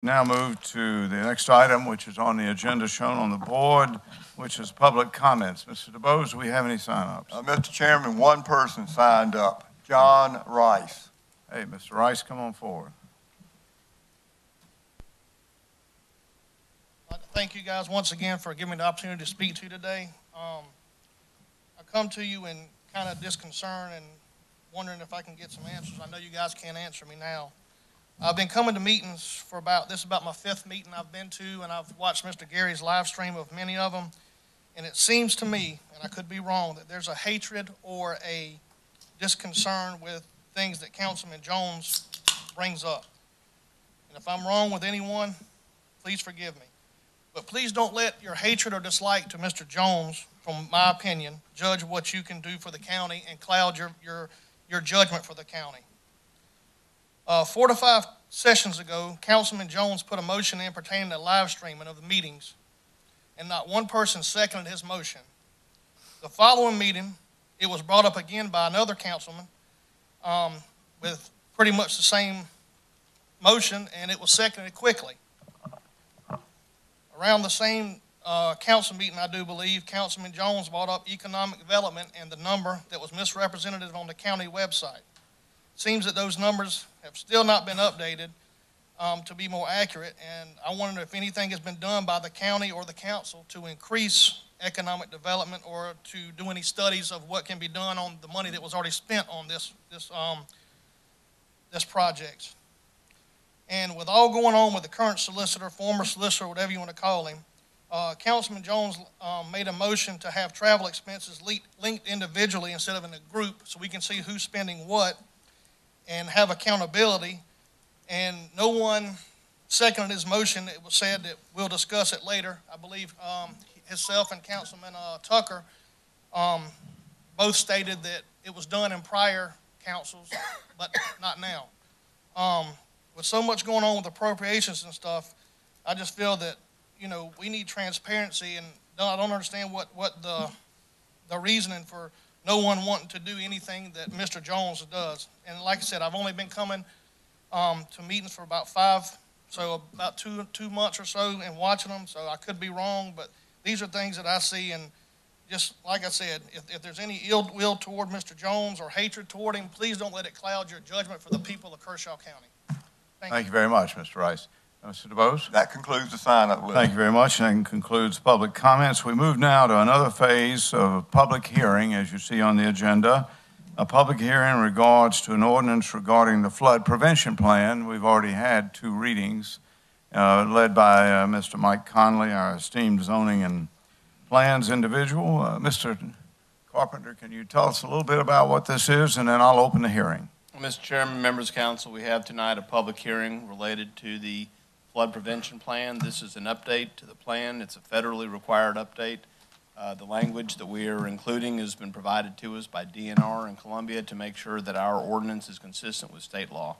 Now move to the next item, which is on the agenda shown on the board, which is public comments. Mr. DeBose, do we have any sign-ups? Mr. Chairman, one person signed up, John Rice. Hey, Mr. Rice, come on forward. I'd like to thank you guys once again for giving me the opportunity to speak to you today. I come to you in kind of disconcern and wondering if I can get some answers. I know you guys can't answer me now. I've been coming to meetings for this is about my 5th meeting I've been to, and I've watched Mr. Gary's live stream of many of them. And it seems to me, and I could be wrong, that there's a hatred or a disconcern with things that Councilman Jones brings up. And if I'm wrong with anyone, please forgive me. But please don't let your hatred or dislike to Mr. Jones, from my opinion, judge what you can do for the county and cloud your judgment for the county. 4 to 5 sessions ago, Councilman Jones put a motion in pertaining to live streaming of the meetings, and not one person seconded his motion. The following meeting, it was brought up again by another councilman with pretty much the same motion, and it was seconded quickly. Around the same council meeting, I do believe, Councilman Jones brought up economic development and the number that was misrepresented on the county website. It seems that those numbers have still not been updated to be more accurate, and I wonder if anything has been done by the county or the council to increase economic development or to do any studies of what can be done on the money that was already spent on this project. And with all going on with the current solicitor, former solicitor, whatever you want to call him, Councilman Jones made a motion to have travel expenses linked individually instead of in a group so we can see who's spending what and have accountability. And no one seconded his motion. It was said that we'll discuss it later. I believe himself and Councilman Tucker both stated that it was done in prior councils, but not now. With so much going on with appropriations and stuff, I just feel that, we need transparency, and I don't understand what the reasoning for no one wanting to do anything that Mr. Jones does. And like I said, I've only been coming to meetings for about two months or so and watching them, so I could be wrong, but these are things that I see, and just like I said, if there's any ill will toward Mr. Jones or hatred toward him, please don't let it cloud your judgment for the people of Kershaw County. Thank you very much, Mr. Rice. Mr. DeBose? That concludes the sign-up list. Thank you very much, and that concludes public comments. We move now to another phase of public hearing, as you see on the agenda. A public hearing in regards to an ordinance regarding the flood prevention plan. We've already had 2 readings, led by Mr. Mike Conley, our esteemed zoning and plans individual. Mr. Carpenter, can you tell us a little bit about what this is, and then I'll open the hearing. Mr. Chairman, members of council, we have tonight a public hearing related to the flood prevention plan. This is an update to the plan. It's a federally required update. The language that we are including has been provided to us by DNR in Columbia to make sure that our ordinance is consistent with state law.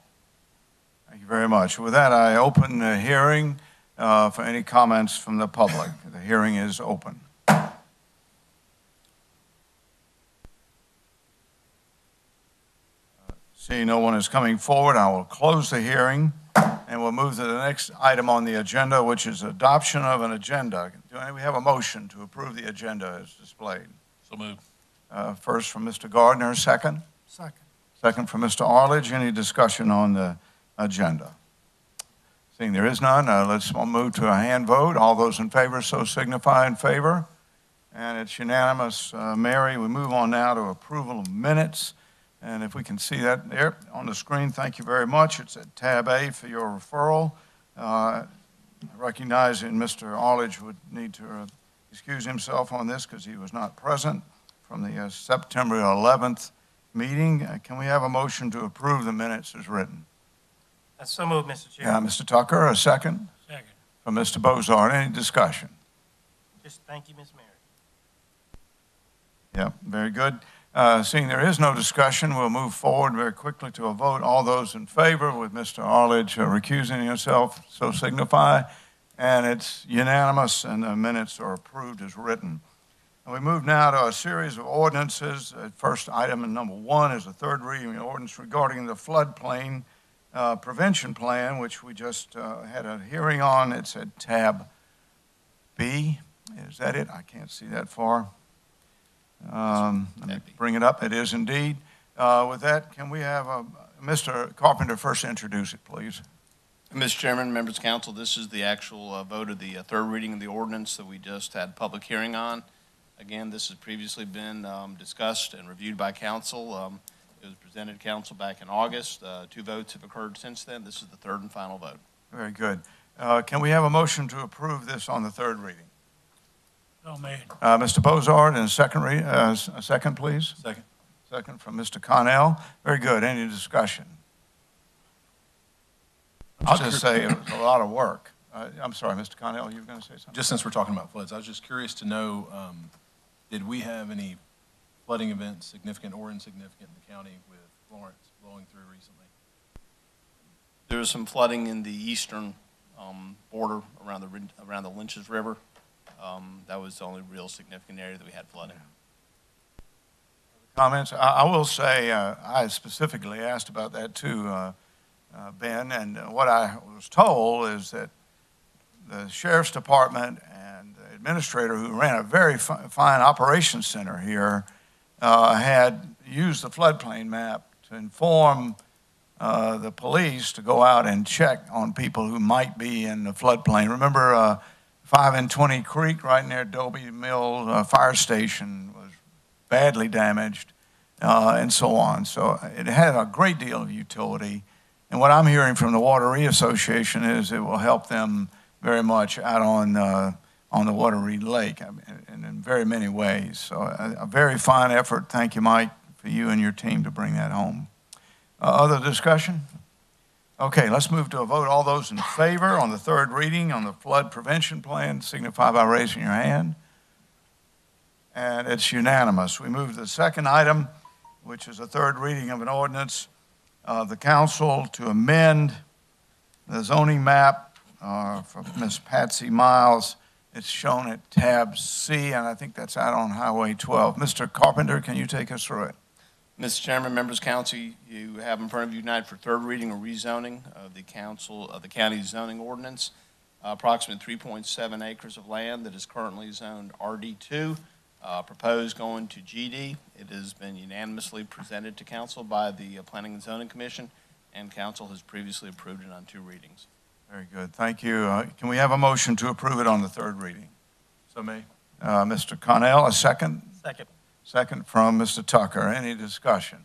Thank you very much. With that, I open the hearing for any comments from the public. The hearing is open. Seeing no one is coming forward, I will close the hearing, and we'll move to the next item on the agenda, which is adoption of an agenda. Do we have a motion to approve the agenda as displayed? So moved. First from Mr. Gardner, second? Second. Second from Mr. Arledge. Any discussion on the agenda? Seeing there is none, let's move to a hand vote. All those in favor so signify in favor. And it's unanimous. Mary, we move on now to approval of minutes. And if we can see that there on the screen, thank you very much. It's at tab A for your referral. Recognizing Mr. Arledge would need to excuse himself on this because he was not present from the September 11th meeting. Can we have a motion to approve the minutes as written? So moved, Mr. Chair. Yeah, Mr. Tucker, a second? Second. From Mr. Bozard. Any discussion? Just thank you, Ms. Mary. Yeah, very good. Seeing there is no discussion, we'll move forward very quickly to a vote. All those in favor, with Mr. Arledge recusing himself, so signify. And it's unanimous, and the minutes are approved as written. And we move now to a series of ordinances. First item, number 1, is the third reading of the ordinance regarding the floodplain prevention plan, which we just had a hearing on. It's at tab B. Is that it? I can't see that far. Let me bring it up. It is indeed. With that, can we have Mr. Carpenter first introduce it, please? Mr. Chairman, members of council, this is the actual vote of the third reading of the ordinance that we just had public hearing on. Again, this has previously been discussed and reviewed by council. It was presented to council back in August. 2 votes have occurred since then. This is the third and final vote. Very good. Can we have a motion to approve this on the third reading? So made. Mr. Bozard, and a second, please. Second. Second from Mr. Connell. Very good. Any discussion? I'll just say it was a lot of work. I'm sorry, Mr. Connell, you were going to say something? Just since we're talking about floods, I was just curious to know, did we have any flooding events, significant or insignificant, in the county with Florence blowing through recently? There was some flooding in the eastern border around the Lynch's River. That was the only real significant area that we had flooding. Comments? I will say I specifically asked about that too, Ben, and what I was told is that the sheriff's department and the administrator who ran a very fine operations center here had used the floodplain map to inform the police to go out and check on people who might be in the floodplain. Remember 5 and 20 Creek right near Dobie Mill fire station was badly damaged and so on. So it had a great deal of utility. And what I'm hearing from the Wateree Association is it will help them very much out on the Wateree Lake and in very many ways. So a very fine effort. Thank you, Mike, for you and your team to bring that home. Other discussion? Okay, let's move to a vote. All those in favor on the third reading on the flood prevention plan signify by raising your hand. And it's unanimous. We move to the second item, which is a third reading of an ordinance of the council to amend the zoning map for Ms. Patsy Miles. It's shown at tab C, and I think that's out on Highway 12. Mr. Carpenter, can you take us through it? Mr. Chairman, members of council, you have in front of you tonight for third reading a rezoning of the county zoning ordinance. Approximately 3.7 acres of land that is currently zoned RD2, proposed going to GD. It has been unanimously presented to council by the Planning and Zoning Commission, and council has previously approved it on 2 readings. Very good. Thank you. Can we have a motion to approve it on the third reading? So may. Mr. Connell, a second? Second. Second from Mr. Tucker. Any discussion?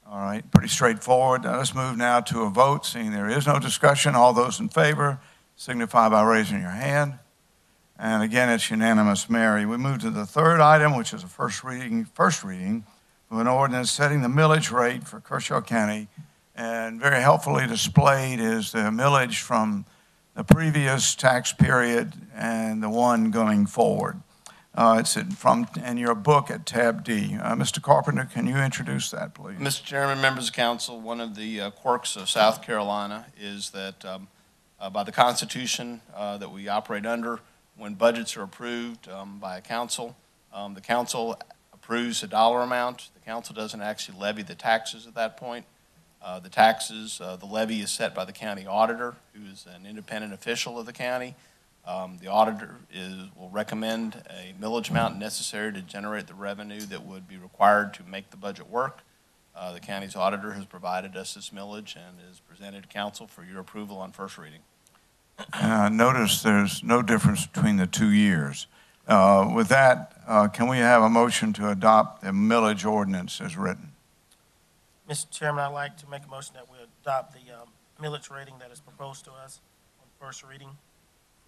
All right, pretty straightforward. Let's move now to a vote. Seeing there is no discussion, all those in favor signify by raising your hand. And again, it's unanimous, Mary. We move to the third item, which is a first reading of an ordinance setting the millage rate for Kershaw County. And very helpfully displayed is the millage from the previous tax period and the one going forward. It's in your book at tab D. Mr. Carpenter, can you introduce that, please? Mr. Chairman, members of council, one of the quirks of South Carolina is that by the Constitution that we operate under, when budgets are approved by a council, the council approves a dollar amount. The council doesn't actually levy the taxes at that point. The levy is set by the county auditor, who is an independent official of the county. The auditor will recommend a millage amount necessary to generate the revenue that would be required to make the budget work. The county's auditor has provided us this millage and is presented to council for your approval on first reading. Notice there's no difference between the 2 years. With that, can we have a motion to adopt the millage ordinance as written? Mr. Chairman, I'd like to make a motion that we adopt the millage rating that is proposed to us on first reading.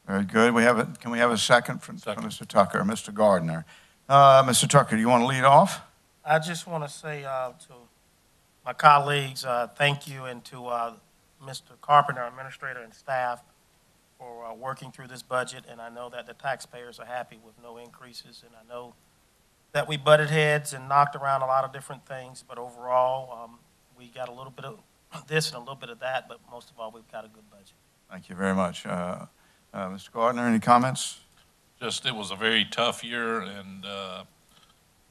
Very good. Can we have a second from Mr. Tucker, Mr. Gardner? Mr. Tucker, do you want to lead off? I just want to say to my colleagues, thank you, and to Mr. Carpenter, administrator, and staff for working through this budget. And I know that the taxpayers are happy with no increases, and I know that we butted heads and knocked around a lot of different things, but overall, we got a little bit of this and a little bit of that, but most of all, we've got a good budget. Thank you very much. Mr. Gardner, any comments? Just, it was a very tough year, and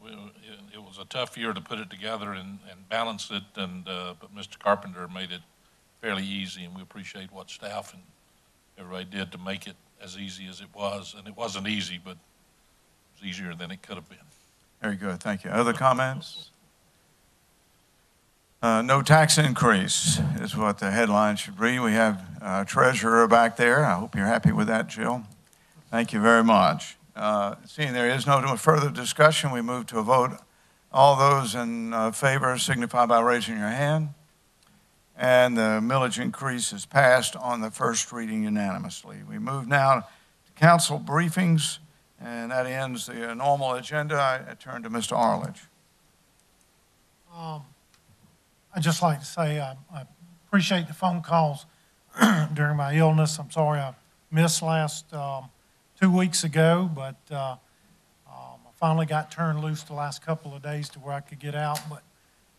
It was a tough year to put it together and balance it, but Mr. Carpenter made it fairly easy, and we appreciate what staff and everybody did to make it as easy as it was. And it wasn't easy, but it was easier than it could have been. Very good, thank you. Other comments? No tax increase is what the headline should read. We have treasurer back there. I hope you're happy with that, Jill. Thank you very much. Seeing there is no further discussion, we move to a vote. All those in favor signify by raising your hand. And the millage increase is passed on the first reading unanimously. We move now to council briefings, and that ends the normal agenda. I turn to Mr. Arledge. I'd just like to say I appreciate the phone calls during my illness. I'm sorry I missed last 2 weeks ago, but I finally got turned loose the last couple of days to where I could get out. But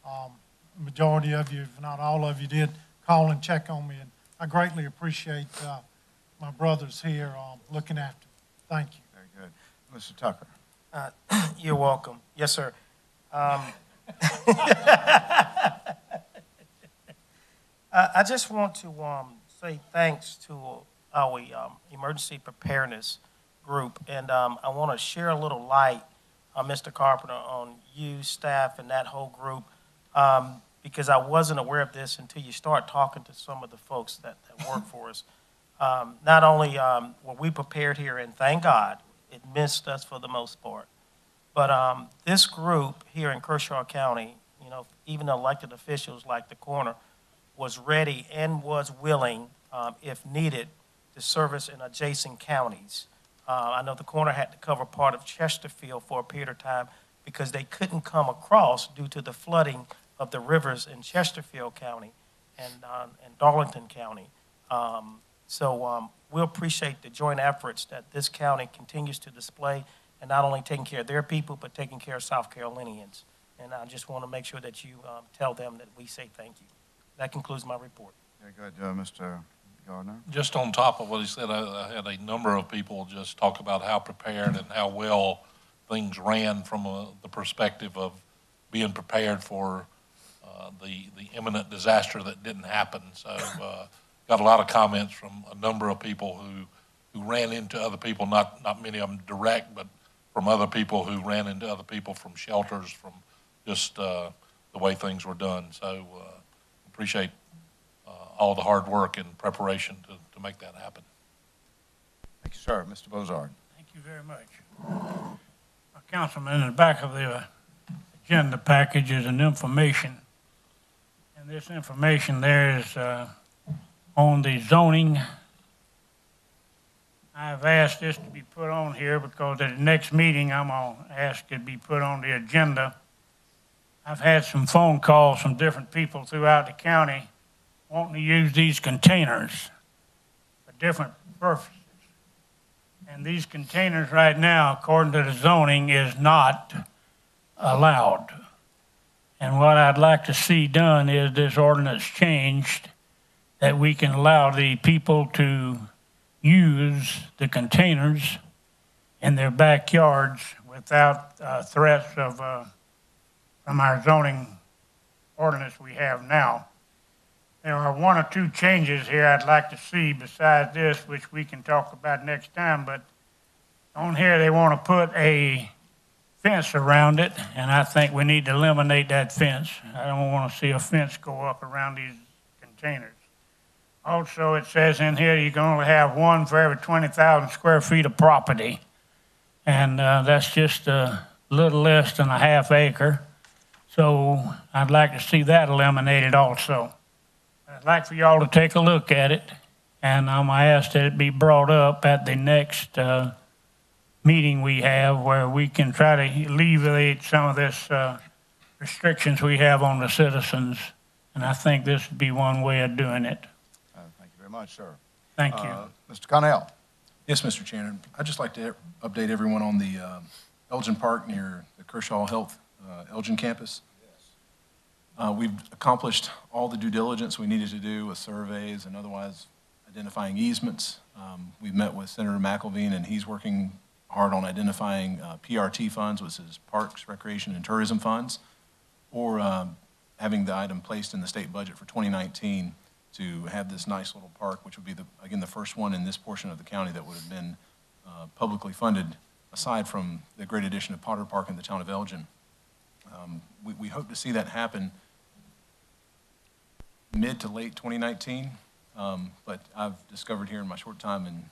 the majority of you, if not all of you, did call and check on me, and I greatly appreciate my brothers here looking after me. Thank you. Very good. Mr. Tucker. You're welcome. Yes, sir. I just want to say thanks to our emergency preparedness group, and I want to share a little light, Mr. Carpenter, on you, staff, and that whole group, because I wasn't aware of this until you start talking to some of the folks that work for us. Not only were we prepared here, and thank God, it missed us for the most part, but this group here in Kershaw County, you know, even elected officials like the coroner, was ready and was willing, if needed, to service in adjacent counties. I know the coroner had to cover part of Chesterfield for a period of time because they couldn't come across due to the flooding of the rivers in Chesterfield County and Darlington County. So we appreciate the joint efforts that this county continues to display, and not only taking care of their people, but taking care of South Carolinians. And I just want to make sure that you tell them that we say thank you. That concludes my report. Very good, Mr. Gardner. Just on top of what he said, I had a number of people just talk about how prepared and how well things ran from the perspective of being prepared for the imminent disaster that didn't happen. So got a lot of comments from a number of people who ran into other people, not many of them direct, but from other people who ran into other people from shelters, from just the way things were done. So appreciate all the hard work and preparation to make that happen. Thank you, sir. Mr. Bozard. Thank you very much. Councilman, in the back of the agenda package is an information. And this information there is on the zoning. I've asked this to be put on here because at the next meeting, I'm going to ask it to be put on the agenda. I've had some phone calls from different people throughout the county wanting to use these containers for different purposes. And these containers right now, according to the zoning, is not allowed. And what I'd like to see done is this ordinance changed that we can allow the people to use the containers in their backyards without threats of from our zoning ordinance we have now. There are one or two changes here I'd like to see besides this, which we can talk about next time, but on here they want to put a fence around it, and I think we need to eliminate that fence. I don't want to see a fence go up around these containers. Also, it says in here you can only have one for every 20,000 square feet of property, and that's just a little less than a half acre. So I'd like to see that eliminated also. I'd like for y'all to take a look at it, and I'm going to ask that it be brought up at the next meeting we have where we can try to alleviate some of this restrictions we have on the citizens, and I think this would be one way of doing it. Thank you very much, sir. Thank you. Mr. Connell. Yes, Mr. Chairman. I'd just like to update everyone on the Elgin Park near the Kershaw Health Elgin campus. We've accomplished all the due diligence we needed to do with surveys and otherwise identifying easements. We've met with Senator McElveen, and he's working hard on identifying PRT funds, which is Parks, Recreation, and Tourism funds, or having the item placed in the state budget for 2019 to have this nice little park, which would be, again, the first one in this portion of the county that would have been publicly funded, aside from the great addition of Potter Park in the town of Elgin. We hope to see that happen mid to late 2019, but I've discovered here in my short time in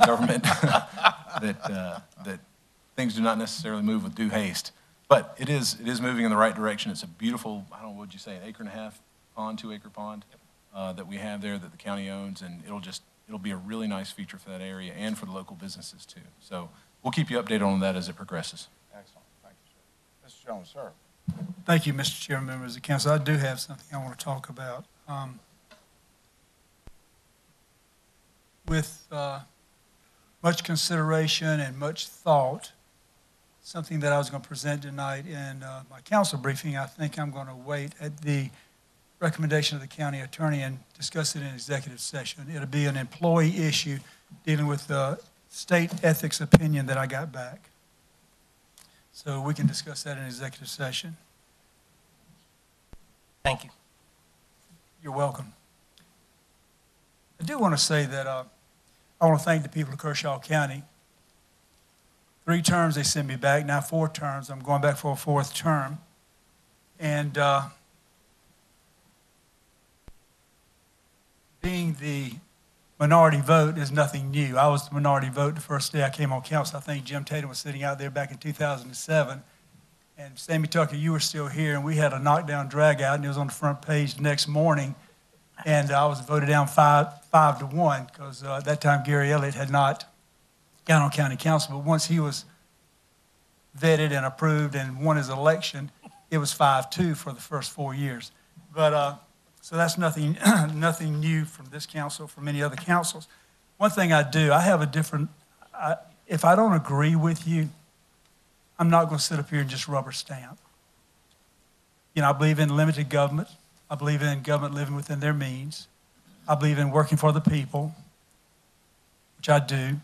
government that things do not necessarily move with due haste. But it is moving in the right direction. It's a beautiful, I don't know, what would you say, an 1.5 acre pond, 2 acre pond that we have there that the county owns, and it'll be a really nice feature for that area and for the local businesses too. So we'll keep you updated on that as it progresses. Excellent. Thank you, sir. Mr. Jones, sir. Thank you, Mr. Chairman, members of the council. I do have something I want to talk about. With much consideration and much thought, something that I was going to present tonight in my council briefing, I think I'm going to wait at the recommendation of the county attorney and discuss it in executive session. It'll be an employee issue dealing with the state ethics opinion that I got back. So we can discuss that in executive session. Thank you. You're welcome. I do want to say that I want to thank the people of Kershaw County. 3 terms they sent me back, now 4 terms. I'm going back for a 4th term. And being the minority vote is nothing new. I was the minority vote the first day I came on council. I think Jim Tatum was sitting out there back in 2007. And Sammy Tucker, you were still here, and we had a knockdown drag out, and it was on the front page the next morning. And I was voted down 5 to 1, because at that time Gary Elliott had not got on county council. But once he was vetted and approved and won his election, it was 5-2 for the first 4 years. But so that's nothing, nothing new from this council, from any other councils. One thing I do, I have a different, if I don't agree with you, I'm not going to sit up here and just rubber stamp. You know, I believe in limited government. I believe in government living within their means. I believe in working for the people, which I do.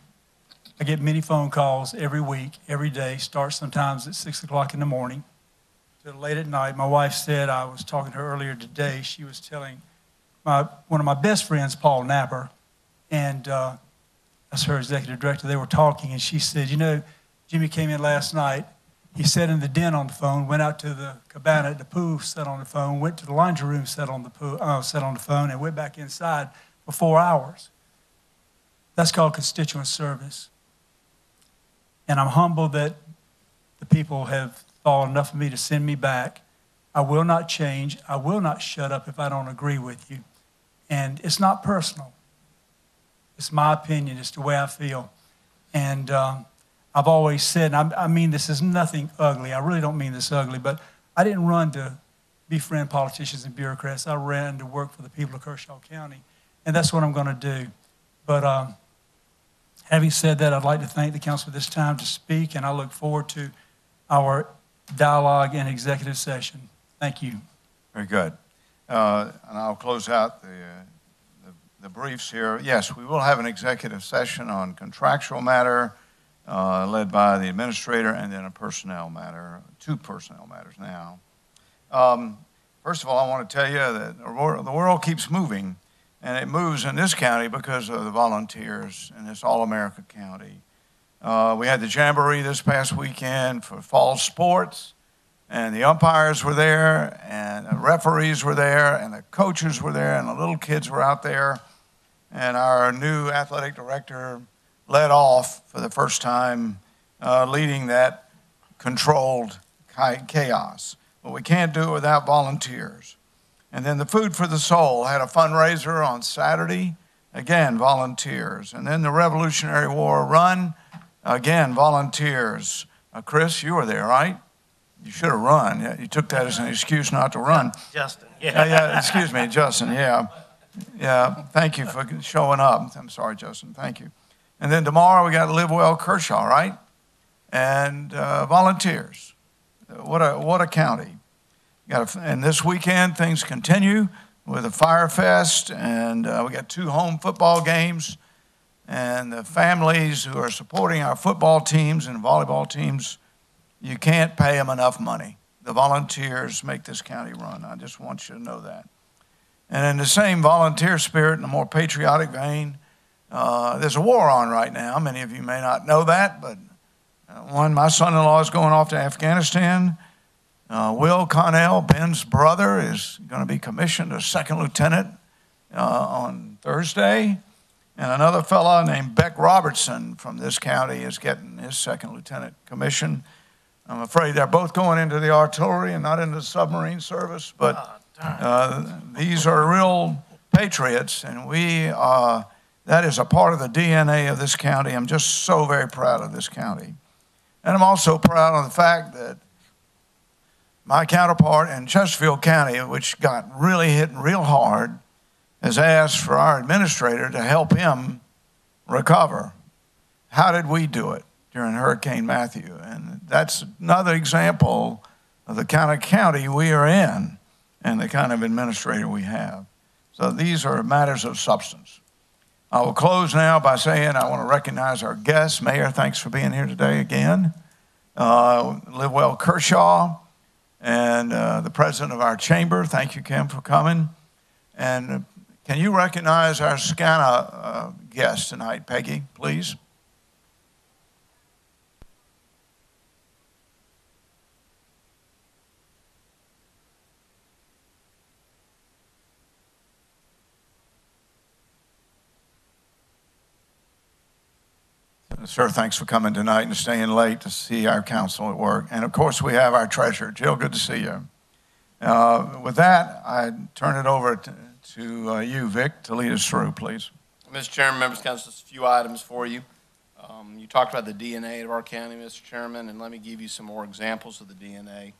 I get many phone calls every week, every day, start sometimes at 6 o'clock in the morning till late at night. My wife said, I was talking to her earlier today, she was telling one of my best friends, Paul Napper, and that's her executive director, they were talking, and she said, you know, Jimmy came in last night. He sat in the den on the phone, went out to the cabana at the pool, sat on the phone, went to the laundry room, sat on the phone, and went back inside for 4 hours. That's called constituent service. And I'm humbled that the people have thought enough of me to send me back. I will not change. I will not shut up if I don't agree with you. And it's not personal. It's my opinion. It's the way I feel. And I've always said, and I mean this is nothing ugly. I really don't mean this ugly, but I didn't run to befriend politicians and bureaucrats. I ran to work for the people of Kershaw County, and that's what I'm going to do. But having said that, I'd like to thank the council for this time to speak, and I look forward to our dialogue in executive session. Thank you. Very good. And I'll close out the briefs here. Yes, we will have an executive session on contractual matter, led by the administrator, and then a personnel matter, 2 personnel matters now. First of all, I want to tell you that the world keeps moving, and it moves in this county because of the volunteers in this all-America county. We had the Jamboree this past weekend for fall sports, and the umpires were there, and the referees were there, and the coaches were there, and the little kids were out there, and our new athletic director led off for the first time, leading that controlled chaos. But we can't do it without volunteers. And then the Food for the Soul had a fundraiser on Saturday, again, volunteers. And then the Revolutionary War Run, again, volunteers. Chris, you were there, right? You should have run. Yeah, you took that as an excuse not to run. Justin, Yeah, excuse me, Justin, yeah. Yeah, thank you for showing up. I'm sorry, Justin, thank you. And then tomorrow we got to Live Well Kershaw, right? And volunteers. What a county. And this weekend things continue with a Fire Fest, and we got 2 home football games. and the families who are supporting our football teams and volleyball teams, you can't pay them enough money. The volunteers make this county run. I just want you to know that. And in the same volunteer spirit, in a more patriotic vein, there's a war on right now. Many of you may not know that, but my son-in-law is going off to Afghanistan. Will Connell, Ben's brother, is going to be commissioned a second lieutenant on Thursday. And another fellow named Beck Robertson from this county is getting his second lieutenant commission. I'm afraid they're both going into the artillery and not into the submarine service, but these are real patriots, and that is a part of the DNA of this county. I'm just so very proud of this county. And I'm also proud of the fact that my counterpart in Chesterfield County, which got really hit real hard, has asked for our administrator to help him recover. How did we do it during Hurricane Matthew? And that's another example of the kind of county we are in and the kind of administrator we have. So these are matters of substance. I will close now by saying I want to recognize our guests. Mayor, thanks for being here today again. Live well Kershaw, and the president of our chamber. Thank you, Kim, for coming. And can you recognize our SCANA guest tonight, Peggy, please? Sir, thanks for coming tonight and staying late to see our council at work. And of course, we have our treasurer. Jill, good to see you. With that, I turn it over to you, Vic, to lead us through, please. Mr. Chairman, members of council, just a few items for you. You talked about the DNA of our county, Mr. Chairman, and let me give you some more examples of the DNA.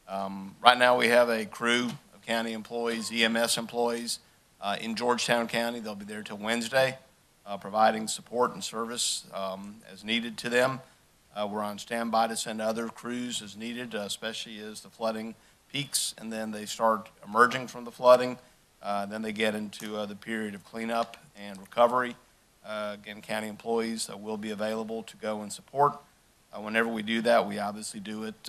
Right now, we have a crew of county employees, EMS employees, in Georgetown County. They'll be there till Wednesday, providing support and service as needed to them. We're on standby to send other crews as needed, especially as the flooding peaks, and then they start emerging from the flooding. Then they get into the period of cleanup and recovery. Again, county employees will be available to go and support. Whenever we do that, we obviously do it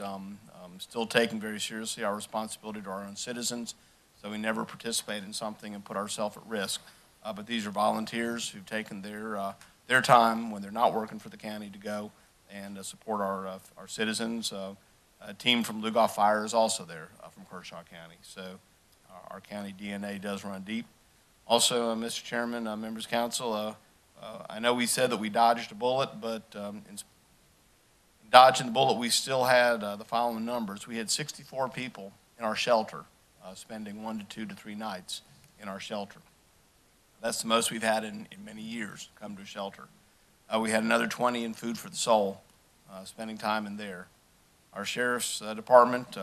still taking very seriously our responsibility to our own citizens, so we never participate in something and put ourselves at risk. But these are volunteers who've taken their time when they're not working for the county to go and support our citizens. A team from Lugoff Fire is also there from Kershaw County. So our county DNA does run deep. Also, Mr. Chairman, members of council, I know we said that we dodged a bullet, but in dodging the bullet, we still had the following numbers. We had 64 people in our shelter spending 1 to 2 to 3 nights in our shelter. That's the most we've had in many years come to a shelter. We had another 20 in Food for the Soul, spending time in there. Our sheriff's department,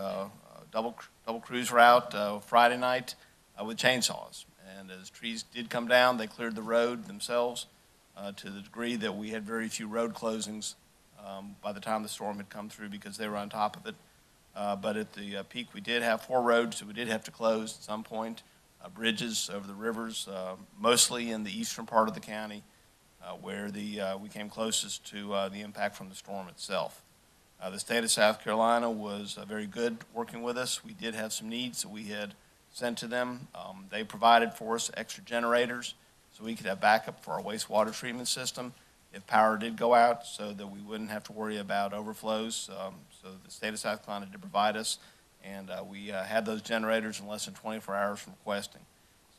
double crews were out Friday night with chainsaws. And as trees did come down, they cleared the road themselves to the degree that we had very few road closings by the time the storm had come through because they were on top of it. But at the peak, we did have 4 roads that we did have to close at some point. Bridges over the rivers, mostly in the eastern part of the county, where we came closest to the impact from the storm itself. The state of South Carolina was very good working with us. We did have some needs that we had sent to them. They provided for us extra generators so we could have backup for our wastewater treatment system if power did go out, so that we wouldn't have to worry about overflows. So the state of South Carolina did provide us, and we had those generators in less than 24 hours from requesting.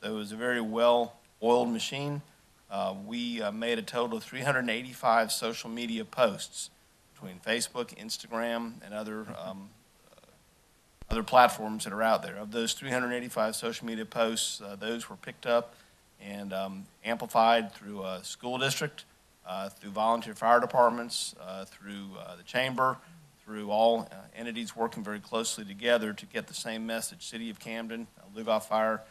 So it was a very well-oiled machine. We made a total of 385 social media posts between Facebook, Instagram, and other platforms that are out there. Of those 385 social media posts, those were picked up and amplified through a school district, through volunteer fire departments, through the chamber, through all entities working very closely together to get the same message. City of Camden, Lugoff Fire,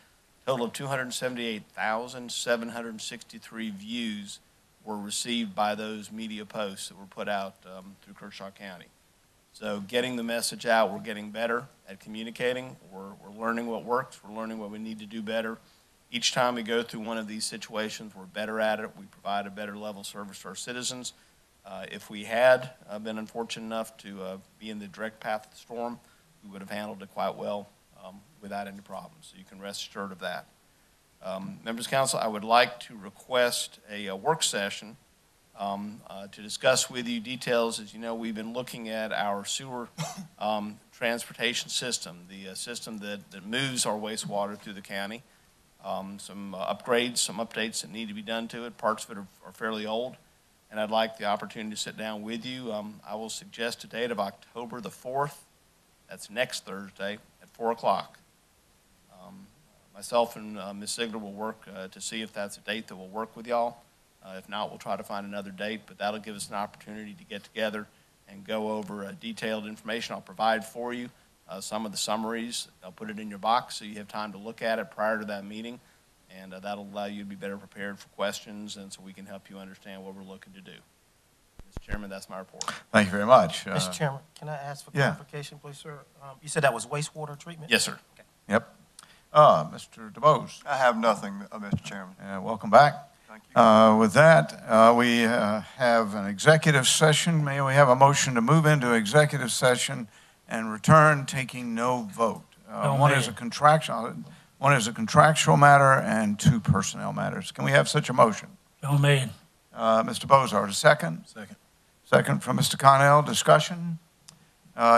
total of 278,763 views were received by those media posts that were put out through Kershaw County. So getting the message out, we're getting better at communicating. We're learning what works. We're learning what we need to do better Each time we go through one of these situations, we're better at it. We provide a better level of service to our citizens. If we had been unfortunate enough to be in the direct path of the storm, we would have handled it quite well without any problems. So you can rest assured of that. Members of council, I would like to request a work session to discuss with you details. As you know, we've been looking at our sewer transportation system, the system that moves our wastewater through the county. Some upgrades, some updates that need to be done to it. Parts of it are fairly old, and I'd like the opportunity to sit down with you. I will suggest a date of October the 4th. That's next Thursday at 4 o'clock. Myself and Ms. Ziegler will work to see if that's a date that will work with y'all. If not, we'll try to find another date, but that'll give us an opportunity to get together and go over detailed information I'll provide for you. Some of the summaries, I'll put it in your box so you have time to look at it prior to that meeting, and that'll allow you to be better prepared for questions, and so we can help you understand what we're looking to do. Mr. Chairman, that's my report. Thank you very much. Mr. Chairman, can I ask for yeah. clarification, please, sir? You said that was wastewater treatment? Yes, sir. Okay. Yep. Mr. DeBose. I have nothing, Mr. Chairman. Welcome back. Thank you. With that, we have an executive session. May we have a motion to move into executive session and return taking no vote? One is a contractual matter and 2 personnel matters. Can we have such a motion? So made. Mr. Bozard, a second? Second. Second from Mr. Connell. Discussion?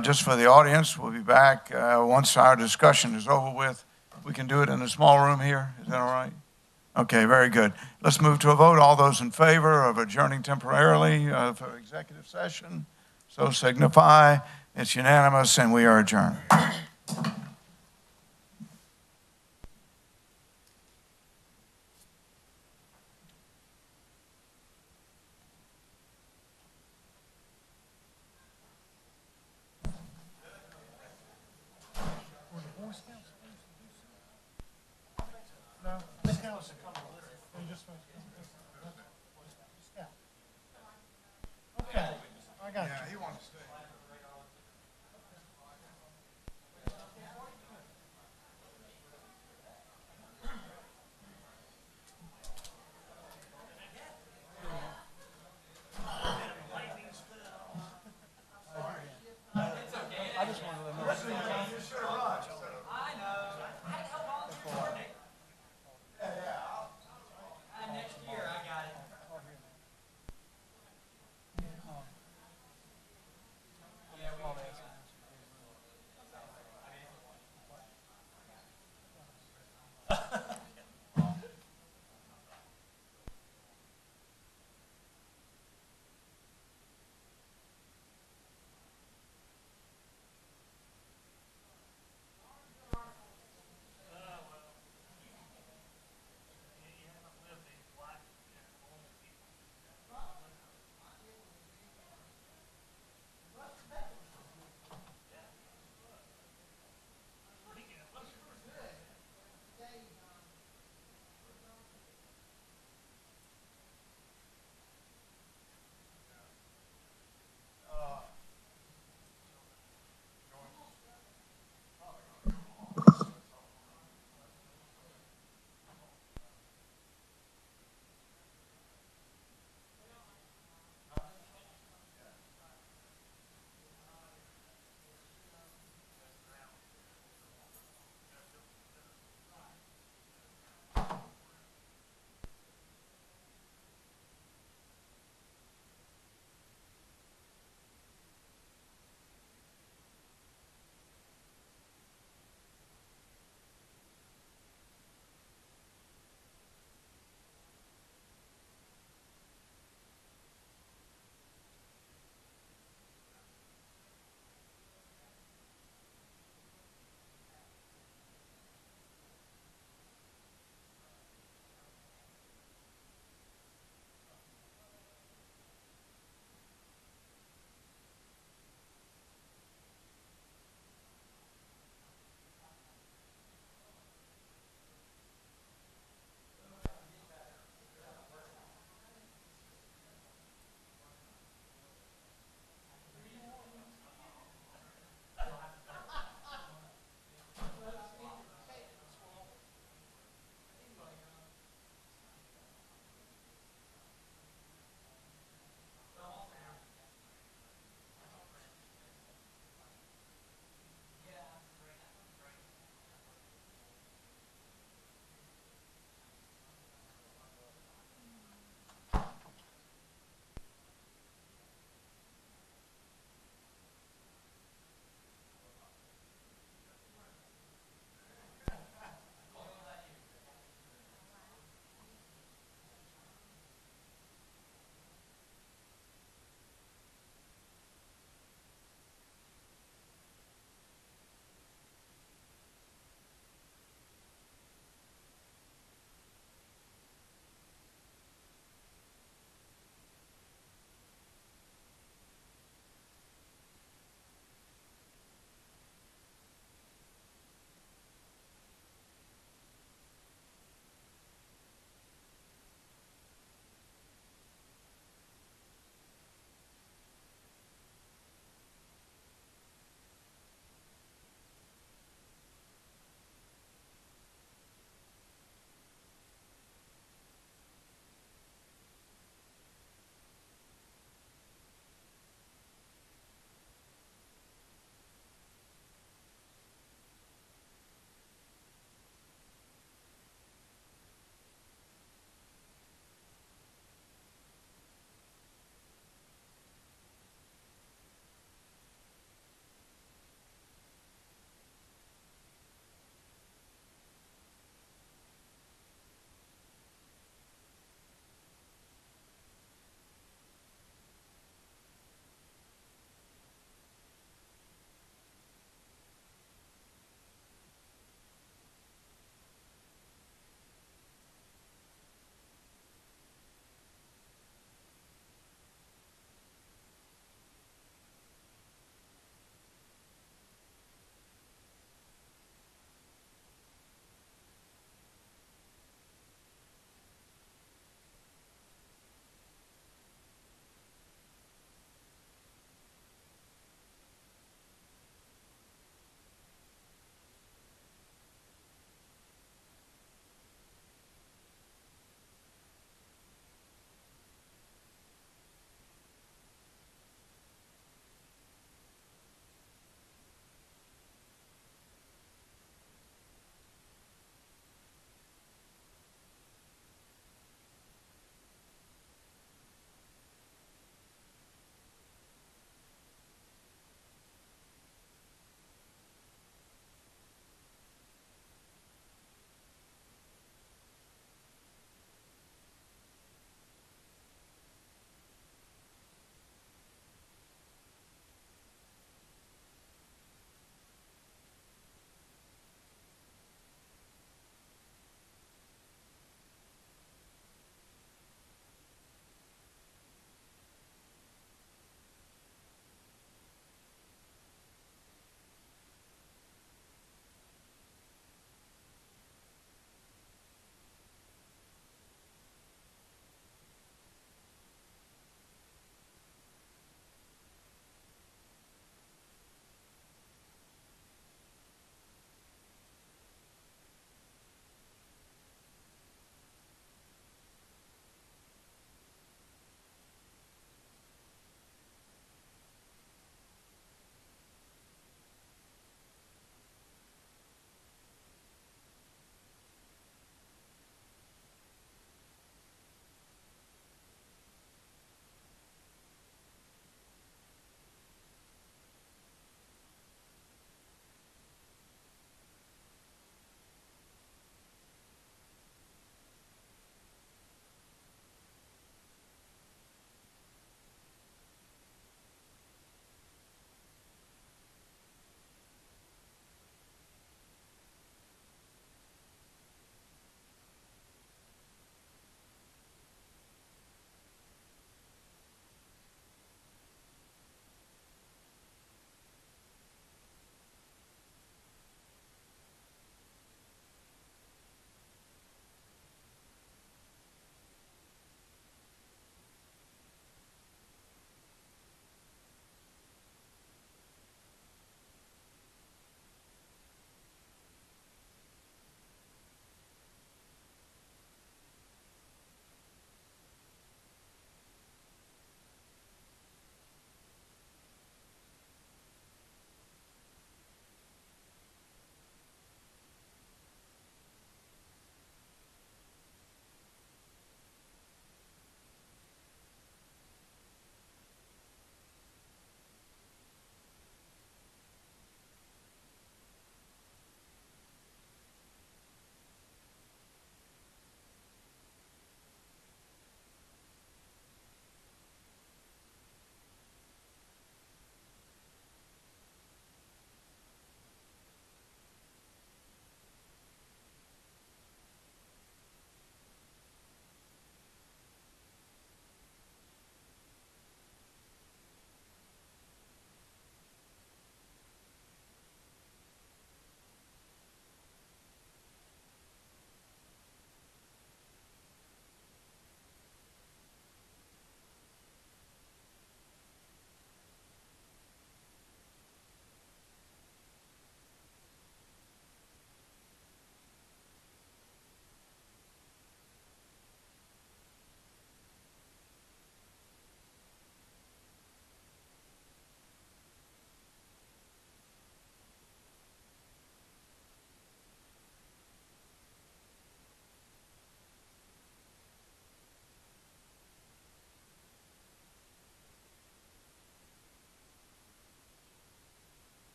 Just for the audience, we'll be back once our discussion is over with. We can do it in a small room here. Is that all right? Okay, very good. Let's move to a vote. All those in favor of adjourning temporarily for executive session, so signify. It's unanimous, and we are adjourned. No, this house is coming. They just